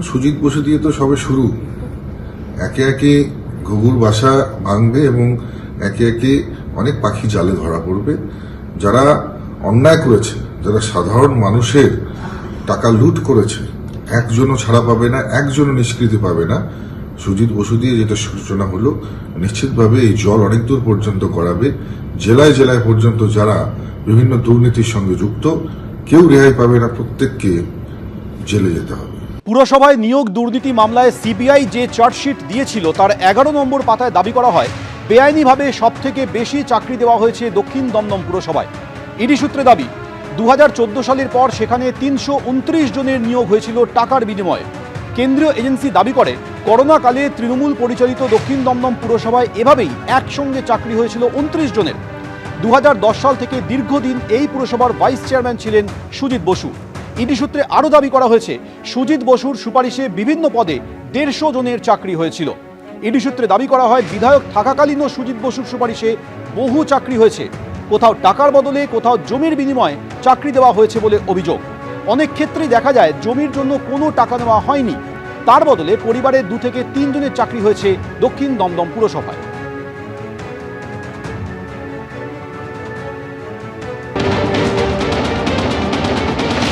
সুজিত বসু দিয়ে তো সবে শুরু। একে একে ঘুঘুর বাসা ভাঙবে এবং একে একে অনেক পাখি জালে ধরা পড়বে। যারা অন্যায় করেছে, যারা সাধারণ মানুষের টাকা লুট করেছে, একজনও ছাড়া পাবে না, একজনও নিষ্কৃতি পাবে না। সুজিত বসু দিয়ে যেটা সূচনা হলো, নিশ্চিতভাবে এই জল অনেক দূর পর্যন্ত গড়াবে। জেলায় জেলায় পর্যন্ত যারা বিভিন্ন দুর্নীতির সঙ্গে যুক্ত, কেউ রেহাই পাবে না, প্রত্যেককে জেলে যেতে হবে। পুরসভায় নিয়োগ দুর্নীতি মামলায় সিবিআই যে চার্জশিট দিয়েছিল তার 11 নম্বর পাতায় দাবি করা হয় বেআইনিভাবে সবথেকে বেশি চাকরি দেওয়া হয়েছে দক্ষিণ দমদম পুরসভায়। ইডি সূত্রে দাবি 2014 সালের পর সেখানে 329 জনের নিয়োগ হয়েছিল টাকার বিনিময়ে। কেন্দ্রীয় এজেন্সি দাবি করে করোনাকালে তৃণমূল পরিচালিত দক্ষিণ দমদম পুরসভায় এভাবেই একসঙ্গে চাকরি হয়েছিল 29 জনের। 2010 সাল থেকে দীর্ঘদিন এই পুরসভার ভাইস চেয়ারম্যান ছিলেন সুজিত বসু। ইডি সূত্রে আরও দাবি করা হয়েছে সুজিত বসুর সুপারিশে বিভিন্ন পদে 150 জনের চাকরি হয়েছিল। ইডি সূত্রে দাবি করা হয় বিধায়ক থাকাকালীনও সুজিত বসুর সুপারিশে বহু চাকরি হয়েছে। কোথাও টাকার বদলে, কোথাও জমির বিনিময়ে চাকরি দেওয়া হয়েছে বলে অভিযোগ। অনেক ক্ষেত্রেই দেখা যায় জমির জন্য কোনো টাকা নেওয়া হয়নি, তার বদলে পরিবারের 2 থেকে 3 জনের চাকরি হয়েছে দক্ষিণ দমদম পুরসভায়।